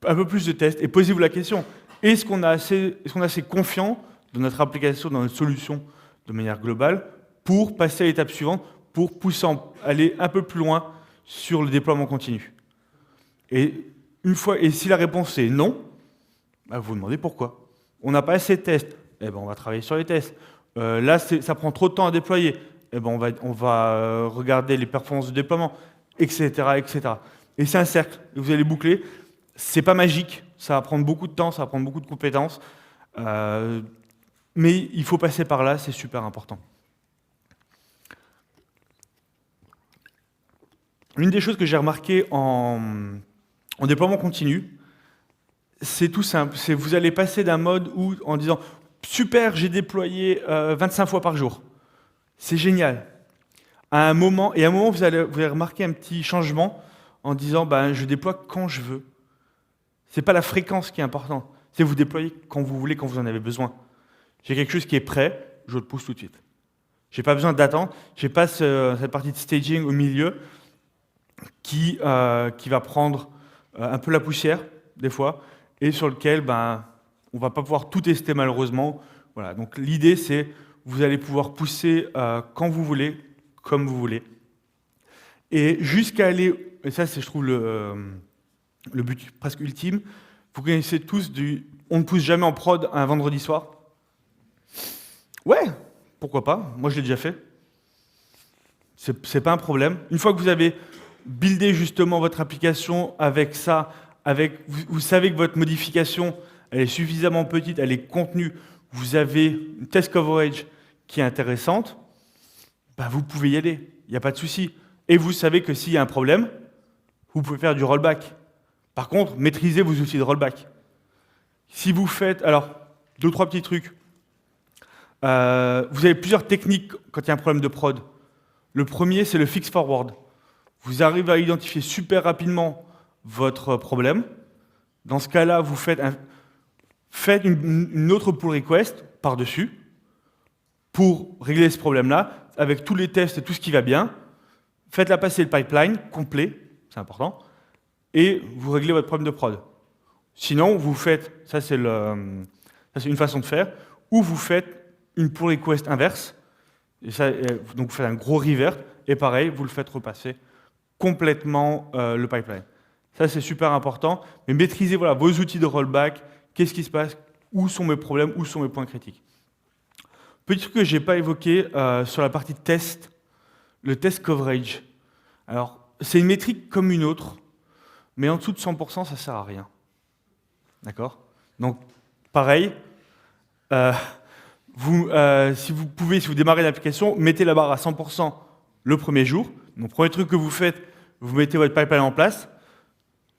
un peu plus de tests, et posez-vous la question, est-ce qu'on est assez confiant dans notre application, dans notre solution de manière globale, pour passer à l'étape suivante, pour aller un peu plus loin sur le déploiement continu. Et si la réponse est non, vous vous demandez pourquoi. On n'a pas assez de tests, on va travailler sur les tests. Là, ça prend trop de temps à déployer, on va regarder les performances de déploiement, etc., etc. Et c'est un cercle, vous allez boucler. C'est pas magique, ça va prendre beaucoup de temps, ça va prendre beaucoup de compétences, mais il faut passer par là, c'est super important. Une des choses que j'ai remarqué en déploiement continu, c'est tout simple. C'est vous allez passer d'un mode où, en disant « Super, j'ai déployé 25 fois par jour. C'est génial. » À un moment, vous allez remarquer un petit changement en disant « Je déploie quand je veux. » Ce n'est pas la fréquence qui est importante. C'est vous déployer quand vous voulez, quand vous en avez besoin. J'ai quelque chose qui est prêt, je le pousse tout de suite. Je n'ai pas besoin d'attendre. Je n'ai pas cette partie de staging au milieu qui va prendre un peu la poussière, des fois, et sur lequel on ne va pas pouvoir tout tester malheureusement. Voilà. Donc l'idée, c'est vous allez pouvoir pousser quand vous voulez, comme vous voulez. Et jusqu'à aller, et ça c'est je trouve le but presque ultime, vous connaissez tous on ne pousse jamais en prod un vendredi soir. Ouais, pourquoi pas, moi je l'ai déjà fait. C'est pas un problème. Une fois que vous avez buildé justement votre application avec ça, vous savez que votre modification elle est suffisamment petite, elle est contenue, vous avez une test coverage qui est intéressante, vous pouvez y aller, il n'y a pas de souci. Et vous savez que s'il y a un problème, vous pouvez faire du rollback. Par contre, maîtrisez vos outils de rollback. Si vous faites, alors, 2-3 petits trucs. Vous avez plusieurs techniques quand il y a un problème de prod. Le premier, c'est le fix forward. Vous arrivez à identifier super rapidement votre problème. Dans ce cas-là, vous faites une autre pull request par-dessus pour régler ce problème-là, avec tous les tests et tout ce qui va bien. Faites-la passer le pipeline complet, c'est important, et vous réglez votre problème de prod. Sinon, vous faites, ça c'est une façon de faire, ou vous faites une pull request inverse, et donc vous faites un gros revert, et pareil, vous le faites repasser complètement le pipeline. Ça, c'est super important, mais maîtrisez vos outils de rollback, qu'est-ce qui se passe, où sont mes problèmes, où sont mes points critiques. Petit truc que je n'ai pas évoqué sur la partie test, le test coverage. Alors, c'est une métrique comme une autre, mais en dessous de 100%, ça ne sert à rien. D'accord? Donc, pareil, si vous démarrez l'application, mettez la barre à 100% le premier jour. Donc, premier truc que vous faites, vous mettez votre pipeline en place.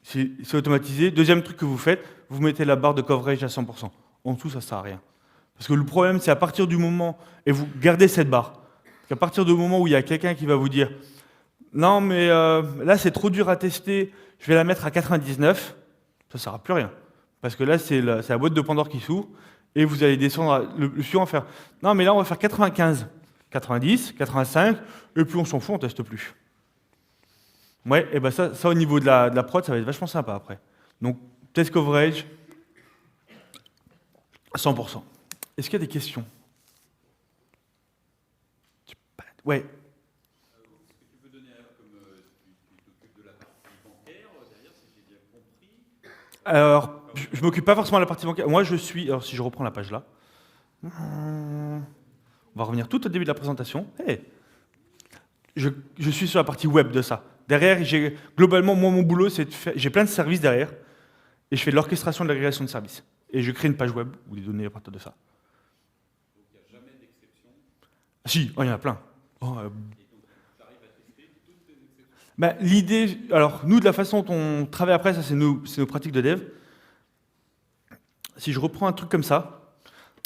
C'est automatisé. Deuxième truc que vous faites, vous mettez la barre de coverage à 100%. En dessous, ça ne sert à rien. Parce que le problème, c'est à partir du moment, et vous gardez cette barre, qu'à partir du moment où il y a quelqu'un qui va vous dire « Non, mais là, c'est trop dur à tester, je vais la mettre à 99 », ça ne sert à plus rien. Parce que là, c'est la boîte de Pandore qui s'ouvre, et vous allez descendre, le suivant faire « Non, mais là, on va faire 95, 90, 85, et puis on s'en fout, on ne teste plus. » Ouais, et ça au niveau de la prod, ça va être vachement sympa après. Donc, test coverage, 100%. Est-ce qu'il y a des questions? Ouais. Est-ce que tu peux donner, comme tu t'occupes de la partie bancaire, derrière, si j'ai bien compris? Alors, je ne m'occupe pas forcément de la partie bancaire. Moi, alors si je reprends la page là, on va revenir tout au début de la présentation. Hey. Je suis sur la partie web de ça. Derrière, globalement, moi, mon boulot, c'est de faire. J'ai plein de services derrière, et je fais de l'orchestration de l'agrégation de services. Et je crée une page web ou des données à partir de ça. Donc, il n'y a jamais d'exception? Si, il y en a plein. Et donc, tu arrives à tester toutes tes exceptions? L'idée, alors nous, de la façon dont on travaille après, ça c'est nos pratiques de dev, si je reprends un truc comme ça,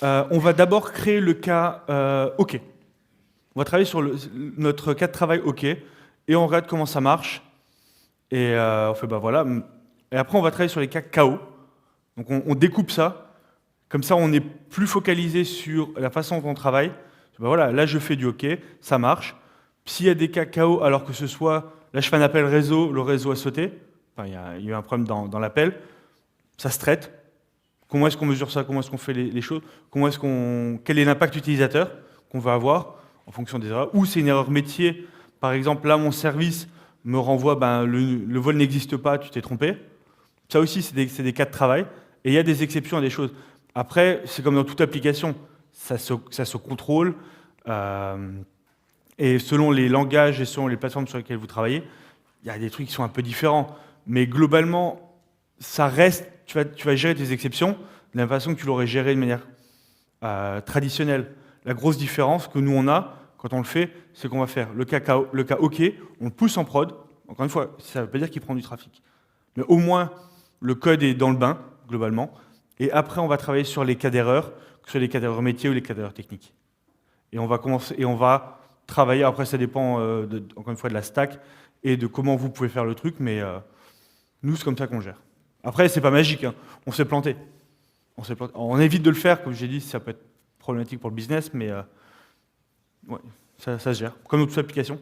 on va d'abord créer le cas OK. On va travailler sur notre cas de travail OK, et on regarde comment ça marche, et on fait bah voilà. Et après, on va travailler sur les cas KO. Donc on découpe ça, comme ça on est plus focalisé sur la façon dont on travaille. Ben voilà, là je fais du OK, ça marche. S'il y a des cas KO, alors que ce soit, là je fais un appel réseau, le réseau a sauté, enfin, il y a eu un problème dans l'appel, ça se traite. Comment est-ce qu'on mesure ça? Comment est-ce qu'on fait les choses? Quel est l'impact utilisateur qu'on va avoir en fonction des erreurs? Ou c'est une erreur métier, par exemple, là mon service me renvoie, le vol n'existe pas, tu t'es trompé. Ça aussi, c'est des cas de travail. Et il y a des exceptions à des choses. Après, c'est comme dans toute application, ça se contrôle. Et selon les langages et selon les plateformes sur lesquelles vous travaillez, il y a des trucs qui sont un peu différents. Mais globalement, ça reste, tu vas gérer tes exceptions de la même façon que tu l'aurais géré de manière traditionnelle. La grosse différence que nous, on a, quand on le fait, c'est qu'on va faire le cas OK, on le pousse en prod. Encore une fois, ça ne veut pas dire qu'il prend du trafic. Mais au moins, le code est dans le bain, globalement. Et après, on va travailler sur les cas d'erreur, que ce soit les cas d'erreur métier ou les cas d'erreur technique. Et on va travailler, après ça dépend, encore une fois, de la stack et de comment vous pouvez faire le truc, mais nous, c'est comme ça qu'on gère. Après, c'est pas magique, hein. On s'est planté. On évite de le faire, comme j'ai dit, ça peut être problématique pour le business, mais ouais, ça se gère, comme dans toute application.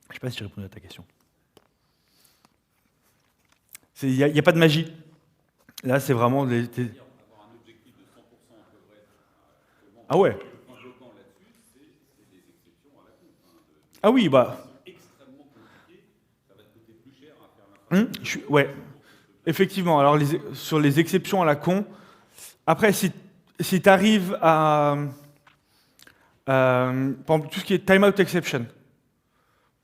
Je ne sais pas si j'ai répondu à ta question. Il n'y a pas de magie. Là, c'est vraiment Avoir un objectif de 100% à peu près. Ah ouais. Le point bloquant là-dessus, c'est des exceptions à la con. Ah oui, bah. Extrêmement compliqué, ça va te coûter plus cher à faire l'infrastructure. Ouais. Effectivement. Alors, sur les exceptions à la con, après, si tu arrives à. Par exemple, tout ce qui est timeout exception,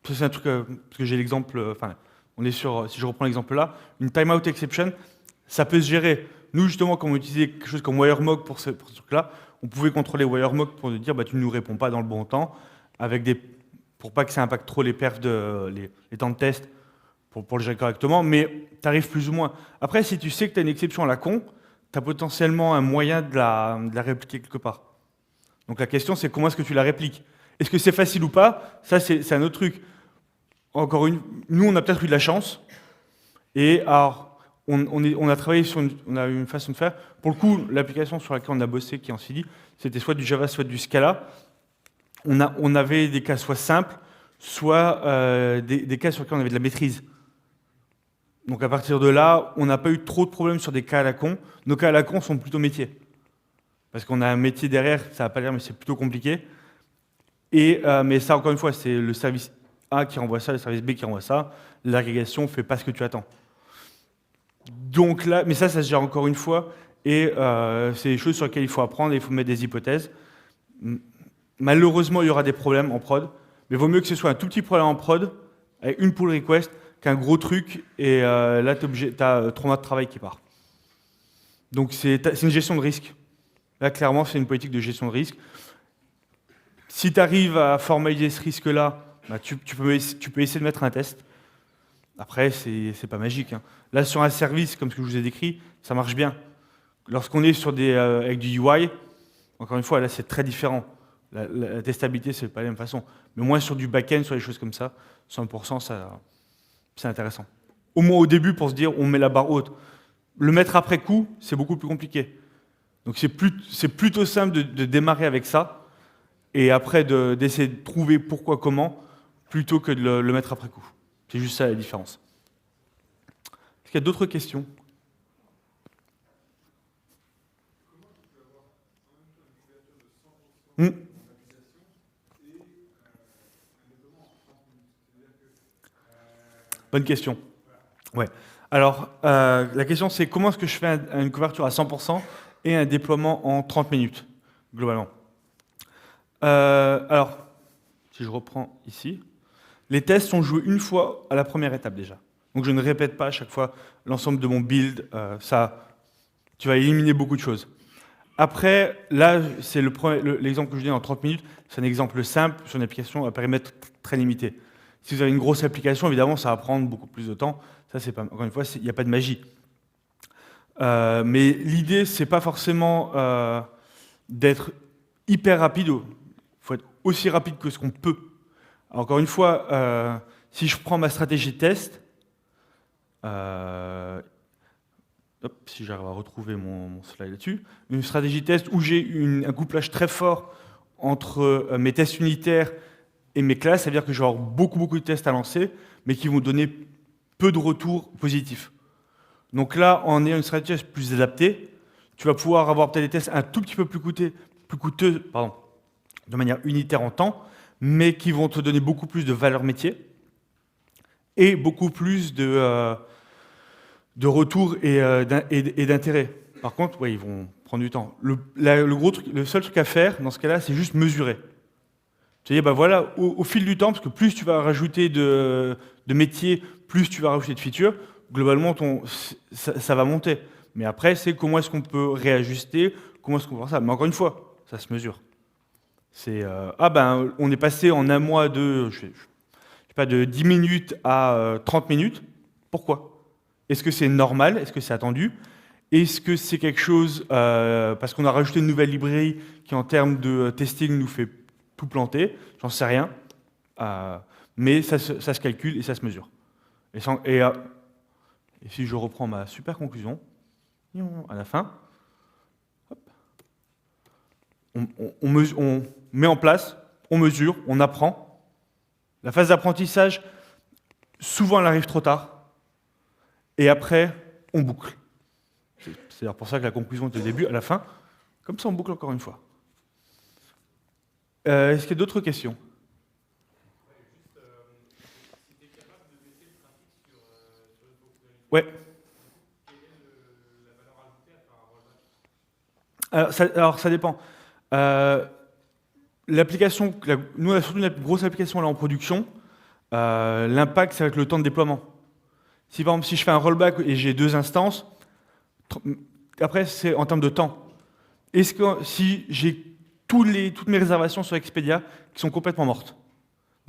ça, c'est un truc. Parce que j'ai l'exemple. Enfin, on est sur. Si je reprends l'exemple là, une timeout exception, ça peut se gérer. Nous, justement, quand on utilisait quelque chose comme WireMog pour ce truc-là, on pouvait contrôler WireMog pour nous dire tu ne nous réponds pas dans le bon temps, pour pas que ça impacte trop les perfs, les temps de test, pour le gérer correctement, mais tu arrives plus ou moins. Après, si tu sais que tu as une exception à la con, tu as potentiellement un moyen de la répliquer quelque part. Donc la question, c'est comment est-ce que tu la répliques? Est-ce que c'est facile ou pas? Ça, c'est un autre truc. Nous, on a peut-être eu de la chance, et alors, on a travaillé on a eu une façon de faire. Pour le coup, l'application sur laquelle on a bossé, qui est en CD, c'était soit du Java, soit du Scala. On avait des cas soit simples, soit des cas sur lesquels on avait de la maîtrise. Donc à partir de là, on n'a pas eu trop de problèmes sur des cas à la con. Nos cas à la con sont plutôt métiers. Parce qu'on a un métier derrière, ça va pas l'air, mais c'est plutôt compliqué. Mais ça, encore une fois, c'est le service A qui renvoie ça, le service B qui renvoie ça. L'agrégation ne fait pas ce que tu attends. Donc là, mais ça se gère encore une fois, et c'est des choses sur lesquelles il faut apprendre et il faut mettre des hypothèses. Malheureusement, il y aura des problèmes en prod, mais il vaut mieux que ce soit un tout petit problème en prod, avec une pull request, qu'un gros truc, et là, tu as 3 mois de travail qui part. Donc c'est une gestion de risque. Là, clairement, c'est une politique de gestion de risque. Si tu arrives à formaliser ce risque-là, tu peux essayer de mettre un test. Après, c'est pas magique, hein. Là, sur un service, comme ce que je vous ai décrit, ça marche bien. Lorsqu'on est sur avec du UI, encore une fois, là, c'est très différent. La testabilité, c'est pas la même façon. Mais moins sur du back-end, sur des choses comme ça, 100%, c'est intéressant. Au moins au début, pour se dire, on met la barre haute. Le mettre après coup, c'est beaucoup plus compliqué. Donc c'est plutôt simple de démarrer avec ça, et après d'essayer de trouver pourquoi, comment, plutôt que de le mettre après coup. C'est juste ça la différence. Est-ce qu'il y a d'autres questions? Bonne question. Ouais. Alors, la question c'est comment est-ce que je fais une couverture à 100% et un déploiement en 30 minutes, globalement. Alors, si je reprends ici, les tests sont joués une fois à la première étape déjà. Donc je ne répète pas à chaque fois l'ensemble de mon build. Tu vas éliminer beaucoup de choses. Après, là, c'est l'exemple que je donne en 30 minutes. C'est un exemple simple sur une application à périmètre très limité. Si vous avez une grosse application, évidemment, ça va prendre beaucoup plus de temps. Ça, c'est pas, encore une fois, il n'y a pas de magie. Mais l'idée, c'est pas forcément d'être hyper rapide. Il faut être aussi rapide que ce qu'on peut. Encore une fois, si je prends ma stratégie de test, si j'arrive à retrouver mon slide là-dessus, une stratégie de test où j'ai un couplage très fort entre mes tests unitaires et mes classes, ça veut dire que je vais avoir beaucoup de tests à lancer, mais qui vont donner peu de retours positifs. Donc là, en ayant une stratégie de test plus adaptée, tu vas pouvoir avoir peut-être des tests un tout petit peu plus coûteux, de manière unitaire en temps, mais qui vont te donner beaucoup plus de valeur métier et beaucoup plus de retours et d'intérêt. Par contre, ouais, ils vont prendre du temps. Le seul truc à faire dans ce cas-là, c'est juste mesurer. Tu dis, bah voilà, au fil du temps, parce que plus tu vas rajouter de métiers, plus tu vas rajouter de features, globalement, ça va monter. Mais après, c'est comment est-ce qu'on peut réajuster, comment est-ce qu'on peut faire ça. Mais encore une fois, ça se mesure. C'est, on est passé en un mois de 10 minutes à 30 minutes. Pourquoi ? Est-ce que c'est normal ? Est-ce que c'est attendu ? Est-ce que c'est quelque chose, parce qu'on a rajouté une nouvelle librairie qui, en termes de testing, nous fait tout planter ? J'en sais rien. Mais ça se calcule et ça se mesure. Et si je reprends ma super conclusion, à la fin, hop, on met en place, on mesure, on apprend. La phase d'apprentissage, souvent, elle arrive trop tard. Et après, on boucle. C'est d'ailleurs pour ça que la conclusion est au début, à la fin. Comme ça, on boucle encore une fois. Est-ce qu'il y a d'autres questions ? Ouais. Alors, ça dépend. L'application, nous, on a surtout une grosse application là en production. L'impact, ça va être le temps de déploiement. Si par exemple, si je fais un rollback et j'ai 2 instances, après, c'est en termes de temps. Est-ce que si j'ai toutes mes réservations sur Expedia qui sont complètement mortes,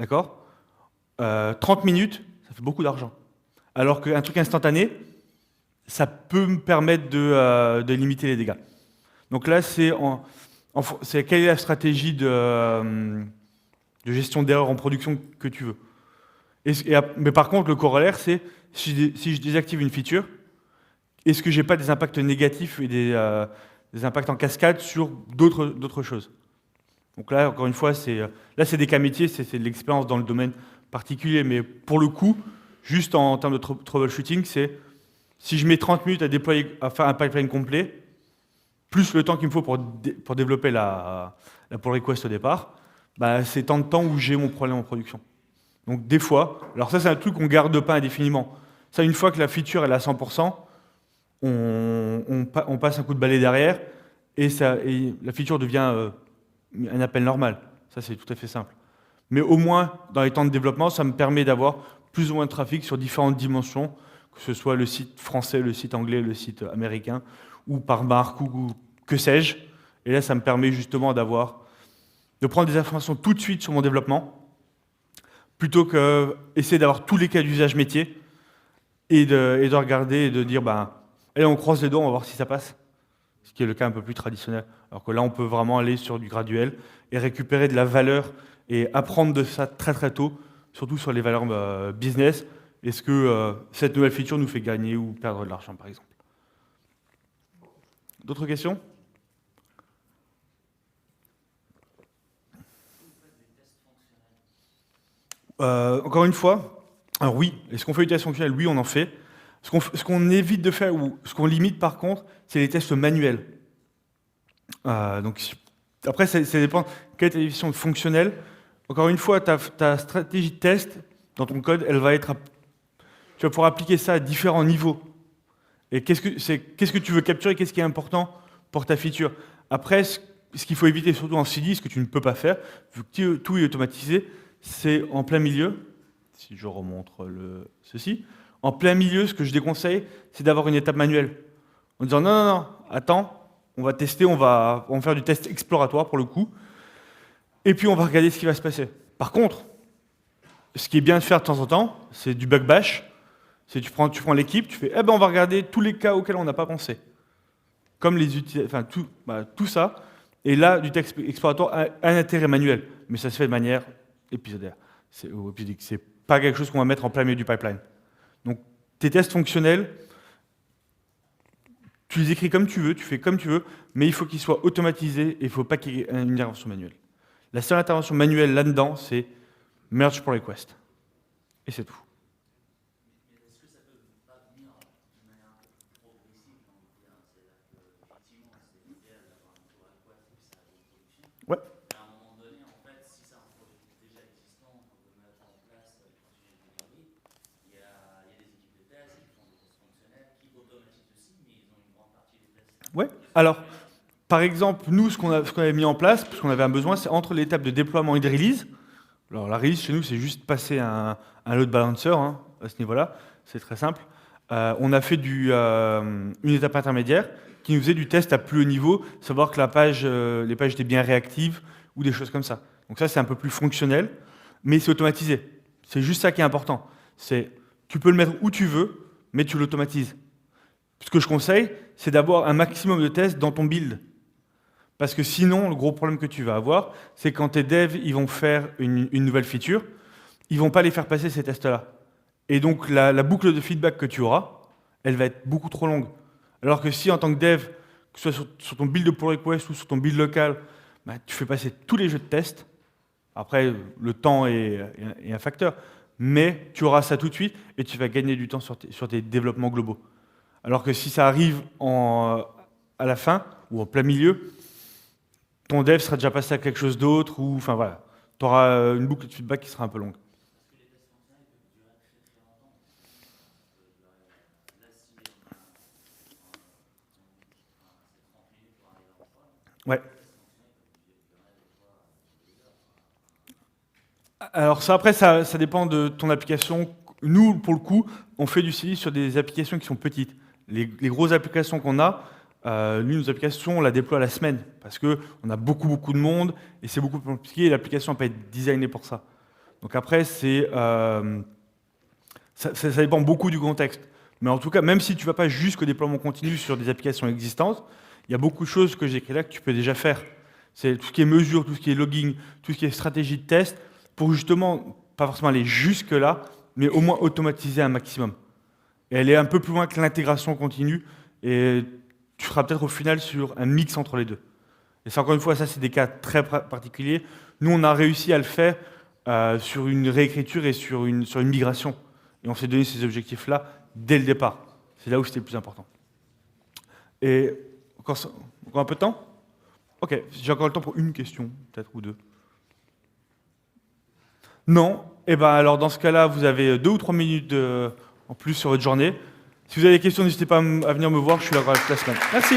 d'accord, 30 minutes, ça fait beaucoup d'argent. Alors qu'un truc instantané, ça peut me permettre de limiter les dégâts. Donc là, c'est quelle est la stratégie de gestion d'erreurs en production que tu veux. Mais par contre, le corollaire, c'est si je désactive une feature, est-ce que je n'ai pas des impacts négatifs et des impacts en cascade sur d'autres choses. Donc là, encore une fois, c'est des cas métiers, c'est de l'expérience dans le domaine particulier, mais pour le coup, juste en termes de troubleshooting, c'est si je mets 30 minutes à faire un pipeline complet, plus le temps qu'il me faut pour développer la pull request au départ, bah, c'est tant de temps où j'ai mon problème en production. Donc des fois, alors ça c'est un truc qu'on ne garde pas indéfiniment. Ça, une fois que la feature elle est à 100%, on passe un coup de balai derrière et la feature devient un appel normal. Ça c'est tout à fait simple. Mais au moins, dans les temps de développement, ça me permet d'avoir plus ou moins de trafic sur différentes dimensions, que ce soit le site français, le site anglais, le site américain, ou par marque, ou que sais-je. Et là, ça me permet justement de prendre des informations tout de suite sur mon développement, plutôt qu'essayer d'avoir tous les cas d'usage métier, et de regarder et de dire, allez, on croise les doigts, on va voir si ça passe. Ce qui est le cas un peu plus traditionnel. Alors que là, on peut vraiment aller sur du graduel et récupérer de la valeur et apprendre de ça très très tôt, surtout sur les valeurs business. Est-ce que cette nouvelle feature nous fait gagner ou perdre de l'argent, par exemple? D'autres questions? Encore une fois, alors oui, est-ce qu'on fait des tests fonctionnels? Oui, on en fait. Ce qu'on évite de faire, ou ce qu'on limite par contre, c'est les tests manuels. Donc, après, ça dépend quelle est ta définition de fonctionnel. Encore une fois, ta stratégie de test dans ton code, elle va être... Tu vas pouvoir appliquer ça à différents niveaux. Et qu'est-ce que tu veux capturer, qu'est-ce qui est important pour ta feature. Après, ce qu'il faut éviter, surtout en CD, ce que tu ne peux pas faire, vu que tout est automatisé, c'est en plein milieu, si je remontre ceci, en plein milieu, ce que je déconseille, c'est d'avoir une étape manuelle. En disant non, attends, on va tester, on va faire du test exploratoire pour le coup, et puis on va regarder ce qui va se passer. Par contre, ce qui est bien de faire de temps en temps, c'est du bug bash, C'est tu prends l'équipe, tu fais, on va regarder tous les cas auxquels on n'a pas pensé. Comme tout ça. Et là, du texte exploratoire a un intérêt manuel, mais ça se fait de manière épisodiaire. C'est pas quelque chose qu'on va mettre en plein milieu du pipeline. Donc, tes tests fonctionnels, tu les écris comme tu veux, tu fais comme tu veux, mais il faut qu'ils soient automatisés et il ne faut pas qu'il y ait une intervention manuelle. La seule intervention manuelle là-dedans, c'est merge pull request. Et c'est tout. Est-ce que ça peut pas venir d'une manière un peu plus progressive, j'ai envie de dire, c'est-à-dire qu'effectivement, c'est l'idéal d'avoir un pull request et que ça arrive en production. Ouais. Mais à un moment donné, en fait, si c'est un projet déjà existant qu'on peut mettre en place avec un sujet de delivery, il y a des équipes de tests qui font des tests fonctionnels, qui automatisent aussi, mais ils ont une grande partie des tests. Ouais. Alors, par exemple, nous, ce qu'on avait mis en place, parce qu'on avait un besoin, c'est entre l'étape de déploiement et de release. Alors, la release, chez nous, c'est juste passer un load balancer, à ce niveau-là. C'est très simple. On a fait une étape intermédiaire qui nous faisait du test à plus haut niveau, savoir que les pages étaient bien réactives ou des choses comme ça. Donc ça, c'est un peu plus fonctionnel, mais c'est automatisé. C'est juste ça qui est important. Tu peux le mettre où tu veux, mais tu l'automatises. Ce que je conseille, c'est d'avoir un maximum de tests dans ton build. Parce que sinon, le gros problème que tu vas avoir, c'est quand tes devs ils vont faire une nouvelle feature, ils ne vont pas les faire passer ces tests-là. Et donc, la boucle de feedback que tu auras, elle va être beaucoup trop longue. Alors que si, en tant que dev, que ce soit sur ton build de pull request ou sur ton build local, tu fais passer tous les jeux de test, après, le temps est un facteur, mais tu auras ça tout de suite et tu vas gagner du temps sur tes développements globaux. Alors que si ça arrive à la fin ou en plein milieu, ton dev sera déjà passé à quelque chose d'autre, ou enfin voilà, tu auras une boucle de feedback qui sera un peu longue. Parce que les tests fonctionnels peuvent durer très longtemps. Là, si c'est 30 minutes pour arriver en prod, Ouais. les tests fonctionnels peuvent durer des fois des heures. Alors ça, après, ça dépend de ton application. Nous, pour le coup, on fait du CI sur des applications qui sont petites. Les grosses applications qu'on a, nos applications, on la déploie la semaine parce qu'on a beaucoup de monde et c'est beaucoup plus compliqué et l'application peut être designée pour ça. Donc après, ça dépend beaucoup du contexte. Mais en tout cas, même si tu ne vas pas jusqu'au déploiement continu sur des applications existantes, il y a beaucoup de choses que j'ai écrites là que tu peux déjà faire. C'est tout ce qui est mesure, tout ce qui est logging, tout ce qui est stratégie de test, pour justement, pas forcément aller jusque-là, mais au moins automatiser un maximum. Et elle est un peu plus loin que l'intégration continue, et tu seras peut-être au final sur un mix entre les deux. Et ça, encore une fois, ça, c'est des cas très particuliers. Nous, on a réussi à le faire sur une réécriture et sur une migration. Et on s'est donné ces objectifs-là dès le départ. C'est là où c'était le plus important. Et encore un peu de temps ? Ok, j'ai encore le temps pour une question, peut-être, ou deux. Non ? Eh bien, alors, dans ce cas-là, vous avez 2 ou 3 minutes en plus sur votre journée. Si vous avez des questions, n'hésitez pas à venir me voir, je suis là toute la semaine. Merci.